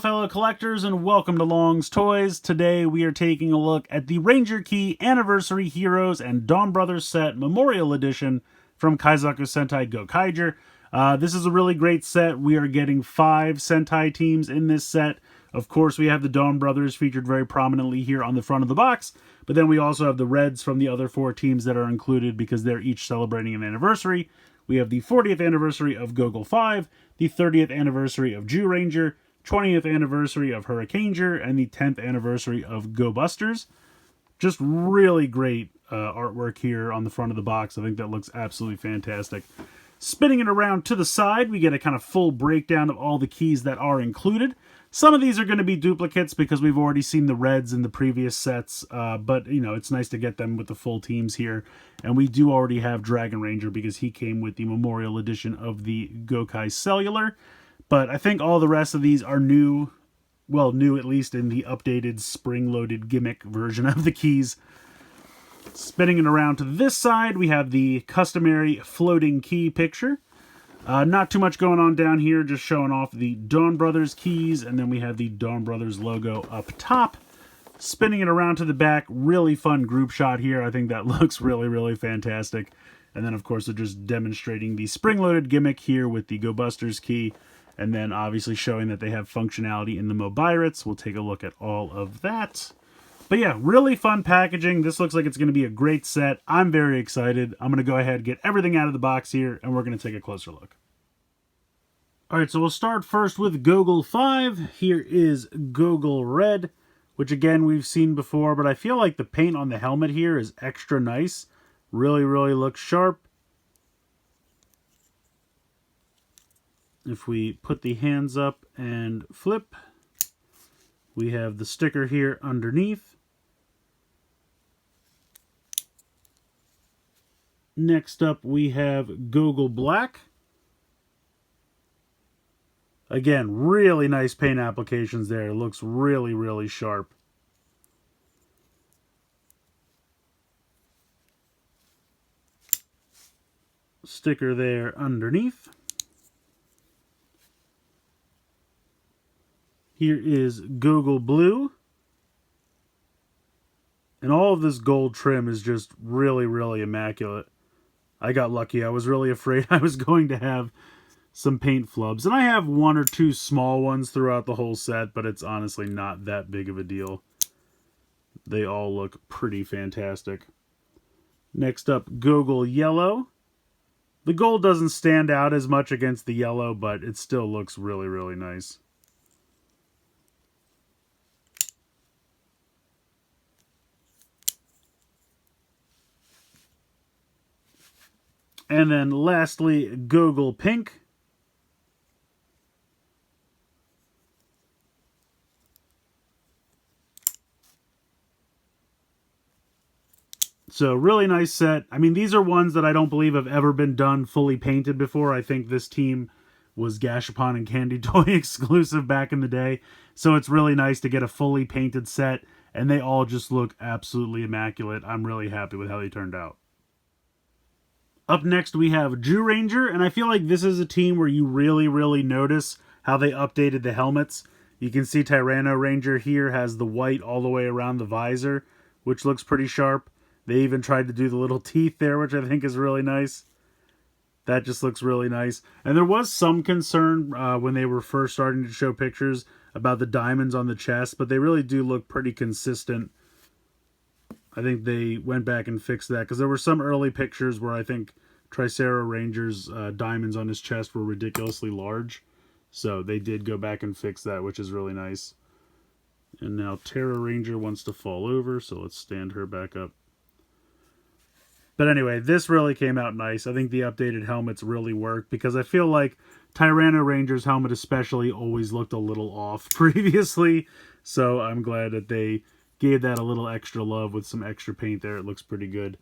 fellow collectors, and welcome to Long's Toys. Today we are taking a look at the Ranger Key Anniversary Heroes and DonBrothers set Memorial Edition from Kaizoku Sentai Gokaiger. This is a really great set. We are getting 5 Sentai teams in this set. Of course, we have the DonBrothers featured very prominently here on the front of the box, but then we also have the Reds from the other 4 teams that are included because they're each celebrating an anniversary. We have the 40th anniversary of Gogol 5, the 30th anniversary of Jew Ranger, 20th anniversary of Hurricaneger, and the 10th anniversary of GoBusters. Just really great artwork here on the front of the box. I think that looks absolutely fantastic. Spinning it around to the side, we get a kind of full breakdown of all the keys that are included. Some of these are going to be duplicates because we've already seen the Reds in the previous sets, but, you know, it's nice to get them with the full teams here. And we do already have Dragon Ranger because he came with the Memorial Edition of the Gokai Cellular. But I think all the rest of these are new, well, new at least in the updated spring-loaded gimmick version of the keys. Spinning it around to this side, we have the customary floating key picture. Not too much going on down here, just showing off the DonBrothers keys, and then we have the DonBrothers logo up top. Spinning it around to the back, really fun group shot here. I think that looks really, really fantastic. And then, of course, they're just demonstrating the spring-loaded gimmick here with the GoBusters key, and then obviously showing that they have functionality in the Mobirates. We'll take a look at all of that. But yeah, really fun packaging. This looks like it's going to be a great set. I'm very excited. I'm going to go ahead and get everything out of the box here, and we're going to take a closer look. Alright, so we'll start first with Gogol 5. Here is Gogol Red, which again we've seen before, but I feel like the paint on the helmet here is extra nice. Really, really looks sharp. If we put the hands up and flip, we have the sticker here underneath. Next up, we have Gogol Black. Again, really nice paint applications there. It looks really, really sharp. Sticker there underneath. Here is Gogol Blue. And all of this gold trim is just really, really immaculate. I got lucky. I was really afraid I was going to have some paint flubs. And I have 1 or 2 small ones throughout the whole set, but it's honestly not that big of a deal. They all look pretty fantastic. Next up, Gogol Yellow. The gold doesn't stand out as much against the yellow, but it still looks really, really nice. And then lastly, Gogol Pink. So really nice set. I mean, these are ones that I don't believe have ever been done fully painted before. I think this team was Gashapon and Candy Toy exclusive back in the day. So it's really nice to get a fully painted set, and they all just look absolutely immaculate. I'm really happy with how they turned out. Up next, we have Jew Ranger, and I feel like this is a team where you really, really notice how they updated the helmets. You can see Tyranno Ranger here has the white all the way around the visor, which looks pretty sharp. They even tried to do the little teeth there, which I think is really nice. That just looks really nice. And there was some concern when they were first starting to show pictures about the diamonds on the chest, but they really do look pretty consistent. I think they went back and fixed that, because there were some early pictures where I think Tricera Ranger's diamonds on his chest were ridiculously large. So they did go back and fix that, which is really nice. And now Terra Ranger wants to fall over, so let's stand her back up. But anyway, this really came out nice. I think the updated helmets really worked, because I feel like Tyranno Ranger's helmet especially always looked a little off previously. So I'm glad that they gave that a little extra love with some extra paint there. It looks pretty good.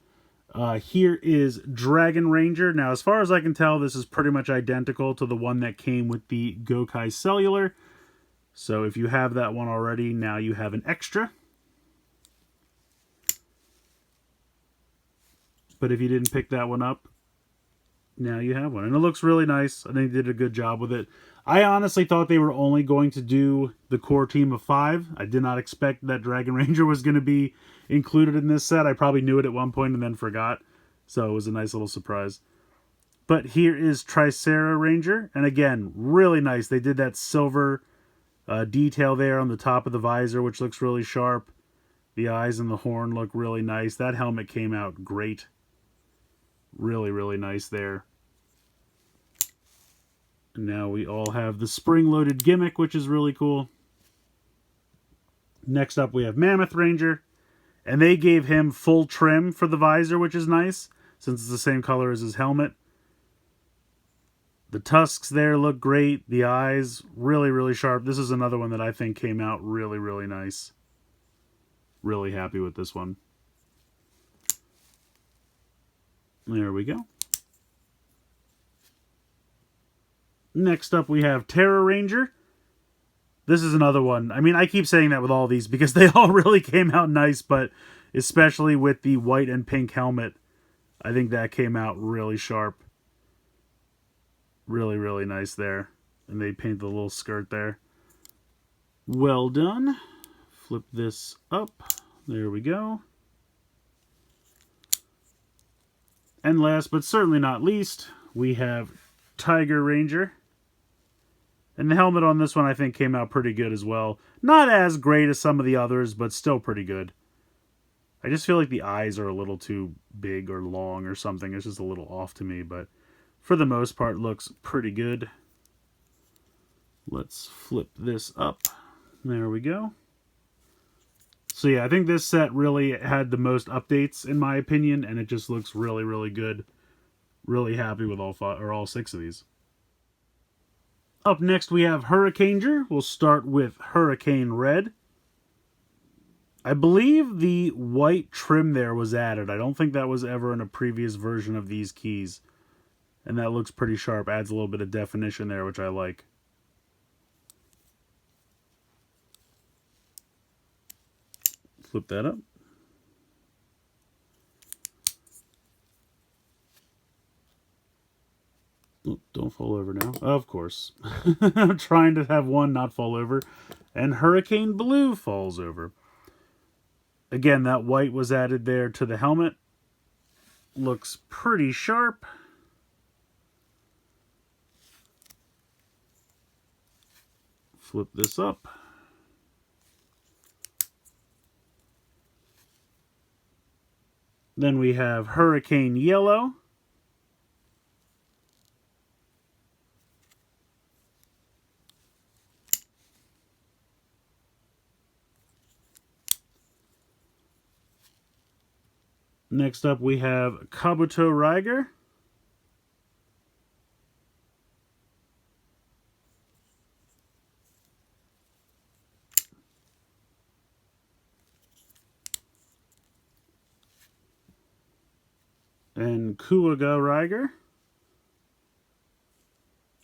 Here is Dragon Ranger. Now, as far as I can tell, this is pretty much identical to the one that came with the Gokai Cellular. So if you have that one already, now you have an extra. But if you didn't pick that one up, Now you have one. And it looks really nice. I think they did a good job with it. I honestly thought they were only going to do the core team of 5. I did not expect that Dragon Ranger was going to be included in this set. I probably knew it at one point and then forgot. So it was a nice little surprise. But here is Tricera Ranger. And again, really nice. They did that silver detail there on the top of the visor, which looks really sharp. The eyes and the horn look really nice. That helmet came out great. Really, really nice there. And now we all have the spring-loaded gimmick, which is really cool. Next up, we have Mammoth Ranger. And they gave him full trim for the visor, which is nice, since it's the same color as his helmet. The tusks there look great. The eyes, really, really sharp. This is another one that I think came out really, really nice. Really happy with this one. There we go. Next up, we have Terra Ranger. This is another one. I mean, I keep saying that with all these because they all really came out nice, but especially with the white and pink helmet, I think that came out really sharp. Really, really nice there. And they painted the little skirt there. Well done. Flip this up. There we go. And last but certainly not least, we have Tiger Ranger. And the helmet on this one I think came out pretty good as well. Not as great as some of the others, but still pretty good. I just feel like the eyes are a little too big or long or something. It's just a little off to me, but for the most part looks pretty good. Let's flip this up. There we go. So yeah, I think this set really had the most updates in my opinion, and it just looks really, really good. Really happy with all 6 of these. Up next we have Hurricaneger. We'll start with Hurricane Red. I believe the white trim there was added. I don't think that was ever in a previous version of these keys. And that looks pretty sharp. Adds a little bit of definition there, which I like. Flip that up. Oh, don't fall over now. Of course. I'm trying to have one not fall over. And Hurricane Blue falls over. Again, that white was added there to the helmet. Looks pretty sharp. Flip this up. Then we have Hurricane Yellow. Next up we have Kabuto Riger. And Kuwaga Riger.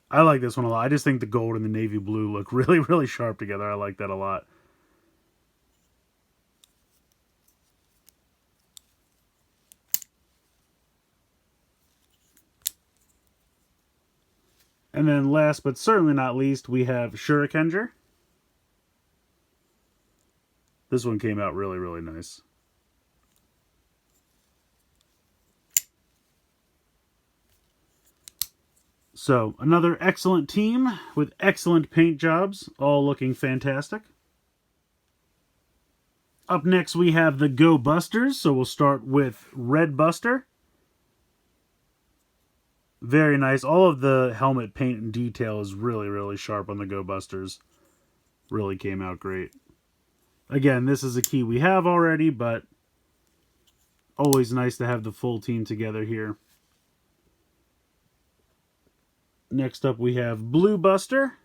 I like this one a lot. I just think the gold and the navy blue look really, really sharp together. I like that a lot. And then last but certainly not least, we have Shurikenger. This one came out really, really nice. So, another excellent team with excellent paint jobs, all looking fantastic. Up next we have the Go Busters, so we'll start with Red Buster. Very nice. All of the helmet paint and detail is really, really sharp on the Go Busters. Really came out great. Again, this is a key we have already, but always nice to have the full team together here. Next up we have Blue Buster.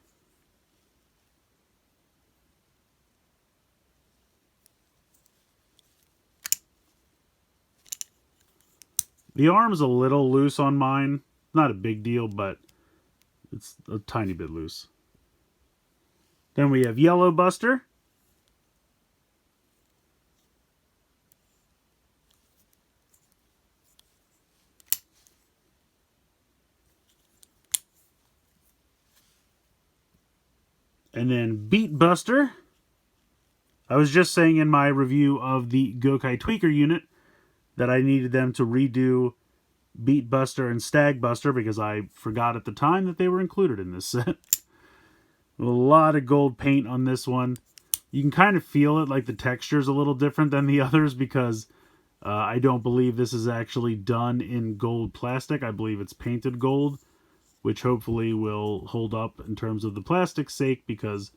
The arm's a little loose on mine. Not a big deal, but it's a tiny bit loose. Then we have Yellow Buster. And then Beat Buster. I was just saying in my review of the Gokai Tweaker unit that I needed them to redo Beat Buster and Stag Buster because I forgot at the time that they were included in this set. A lot of gold paint on this one. You can kind of feel it, like the texture is a little different than the others because I don't believe this is actually done in gold plastic. I believe it's painted gold, which hopefully will hold up in terms of the plastic's sake because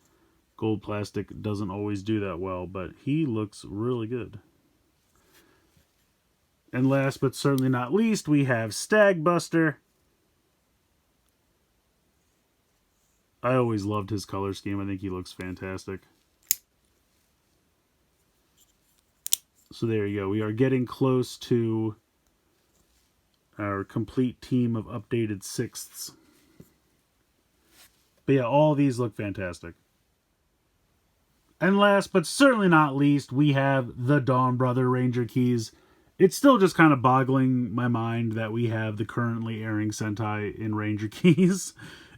gold plastic doesn't always do that well, but he looks really good. And last but certainly not least, we have Stag Buster. I always loved his color scheme. I think he looks fantastic. So there you go. We are getting close to our complete team of updated sixths. But yeah, all these look fantastic. And last but certainly not least, we have the DonBrothers Ranger keys. It's still just kind of boggling my mind that we have the currently airing Sentai in Ranger keys.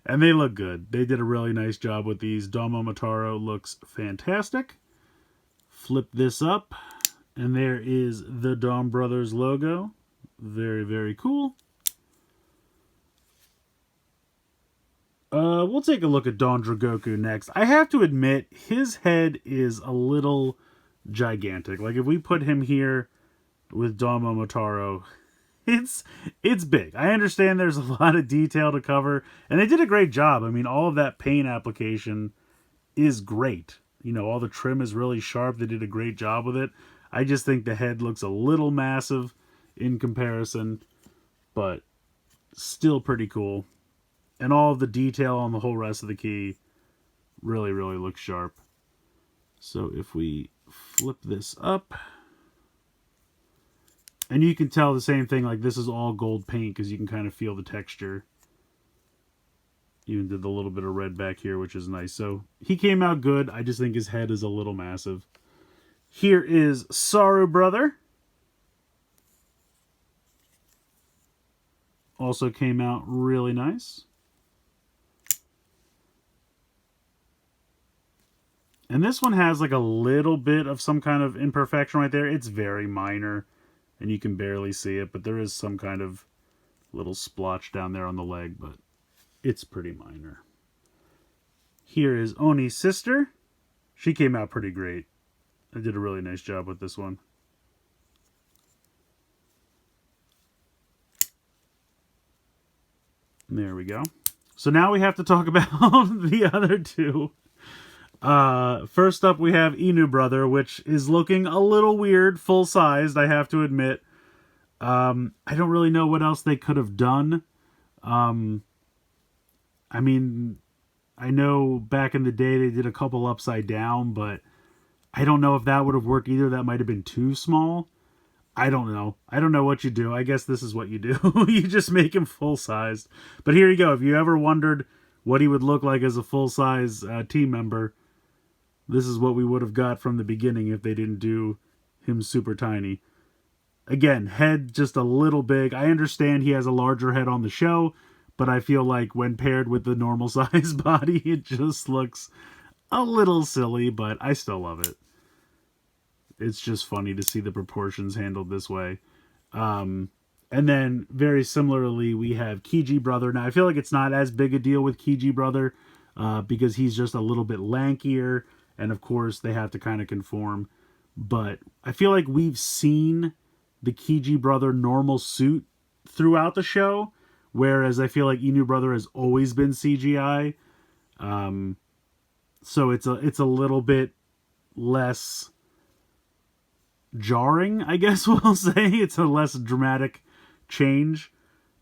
And they look good. They did a really nice job with these. Don Momotaro looks fantastic. Flip this up. And there is the DonBrothers logo. Very, very cool. We'll take a look at Don Dragoku next. I have to admit, his head is a little gigantic. Like, if we put him here with Don Momotaro, it's big. I understand there's a lot of detail to cover, and they did a great job. I mean, all of that paint application is great. You know, all the trim is really sharp. They did a great job with it. I just think the head looks a little massive in comparison, but still pretty cool. And all of the detail on the whole rest of the key really, really looks sharp. So if we flip this up, and you can tell the same thing, like this is all gold paint because you can kind of feel the texture. Even did the little bit of red back here, which is nice. So he came out good. I just think his head is a little massive. Here is Saru Brother. Also came out really nice. And this one has like a little bit of some kind of imperfection right there. It's very minor and you can barely see it, but there is some kind of little splotch down there on the leg, but it's pretty minor. Here is Oni's sister. She came out pretty great. I did a really nice job with this one. There we go. So now we have to talk about the other two. First up we have Inu Brother, which is looking a little weird, full-sized, I have to admit. I don't really know what else they could have done. I mean, I know back in the day they did a couple upside down, but I don't know if that would have worked either. That might have been too small. I don't know. I don't know what you do. I guess this is what you do. You just make him full-sized. But here you go. If you ever wondered what he would look like as a full-size team member, this is what we would have got from the beginning if they didn't do him super tiny. Again, head just a little big. I understand he has a larger head on the show, but I feel like when paired with the normal size body, it just looks a little silly, but I still love it. It's just funny to see the proportions handled this way. And then, very similarly, we have Kiji Brother. Now, I feel like it's not as big a deal with Kiji Brother because he's just a little bit lankier. And, of course, they have to kind of conform. But I feel like we've seen the Kiji Brother normal suit throughout the show, whereas I feel like Inu Brother has always been CGI. So it's a little bit less jarring, I guess we'll say. It's a less dramatic change.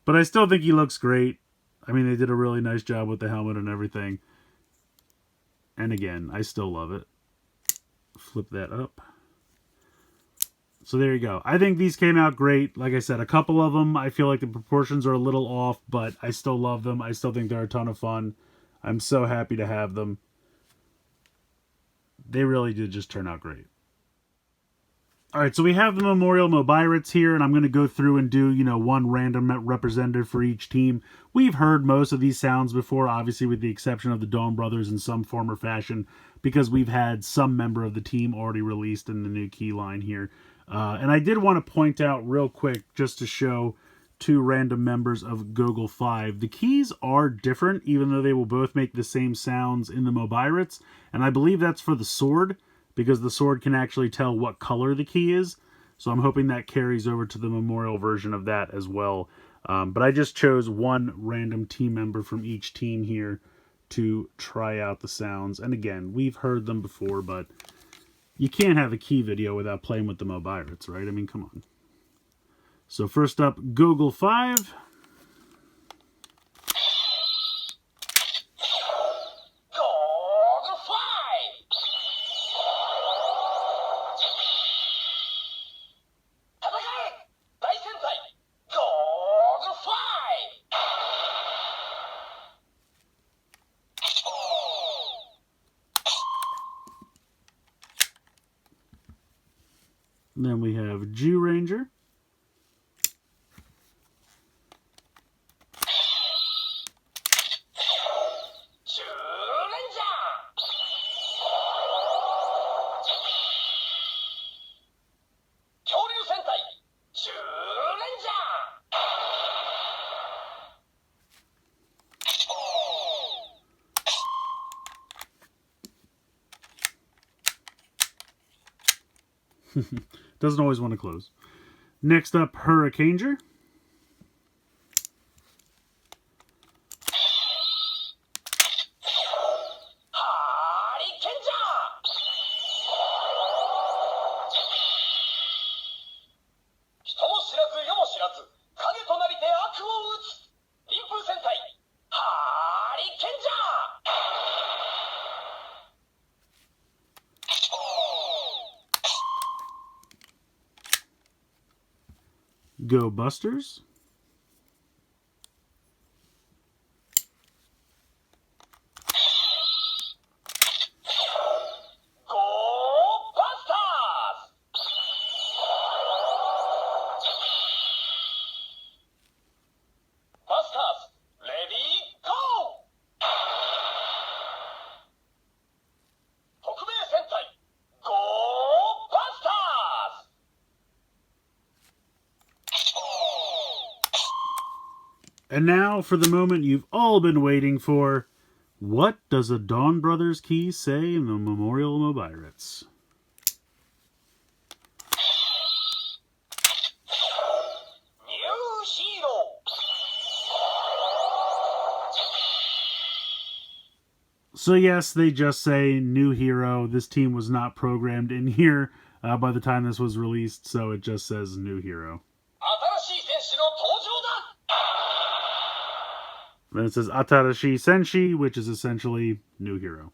But I still think he looks great. I mean, they did a really nice job with the helmet and everything. And again, I still love it. Flip that up. So there you go. I think these came out great. Like I said, a couple of them, I feel like the proportions are a little off, but I still love them. I still think they're a ton of fun. I'm so happy to have them. They really did just turn out great. All right, so we have the Memorial Mobirates here, and I'm going to go through and do, one random representative for each team. We've heard most of these sounds before, obviously with the exception of the DonBrothers in some form or fashion, because we've had some member of the team already released in the new key line here. And I did want to point out real quick, just to show two random members of Gogol 5. The keys are different, even though they will both make the same sounds in the Mobirates, and I believe that's for the sword, because the sword can actually tell what color the key is. So I'm hoping that carries over to the Memorial version of that as well. But I just chose one random team member from each team here to try out the sounds. And again, we've heard them before, but you can't have a key video without playing with the Mobirates, right? I mean, come on. So first up, Gogol 5. Then we have Jew Ranger. Doesn't always want to close. Next up, Hurricaneger. Go Busters. And now for the moment you've all been waiting for. What does a DonBrothers key say in the Memorial Mobirates? So yes, they just say new hero. This team was not programmed in here by the time this was released, so it just says new hero. Then it says Atarashi Senshi, which is essentially new hero.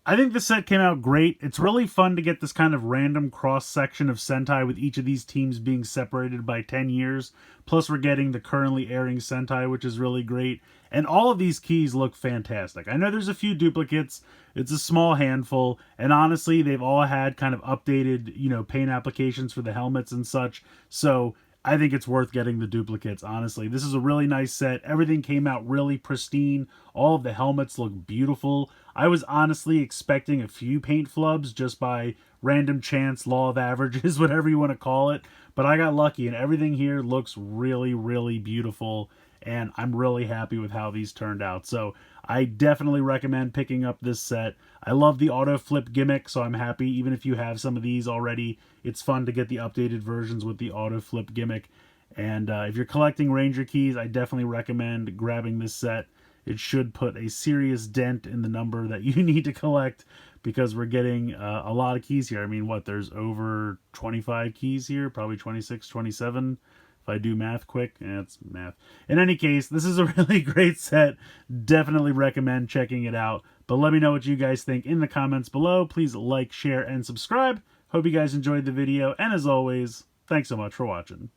I think the set came out great. It's really fun to get this kind of random cross-section of Sentai with each of these teams being separated by 10 years. Plus we're getting the currently airing Sentai, which is really great. And all of these keys look fantastic. I know there's a few duplicates. It's a small handful. And honestly, they've all had kind of updated, paint applications for the helmets and such. So I think it's worth getting the duplicates, honestly. This is a really nice set. Everything came out really pristine. All of the helmets look beautiful. I was honestly expecting a few paint flubs just by random chance, law of averages, whatever you want to call it. But I got lucky, and everything here looks really, really beautiful. And I'm really happy with how these turned out. So I definitely recommend picking up this set. I love the auto flip gimmick, so I'm happy. Even if you have some of these already, it's fun to get the updated versions with the auto flip gimmick. And if you're collecting Ranger keys, I definitely recommend grabbing this set. It should put a serious dent in the number that you need to collect, because we're getting a lot of keys here. I mean, there's over 25 keys here, probably 26, 27. If I do math quick, it's math. In any case, this is a really great set. Definitely recommend checking it out. But let me know what you guys think in the comments below. Please like, share, and subscribe. Hope you guys enjoyed the video. And as always, thanks so much for watching.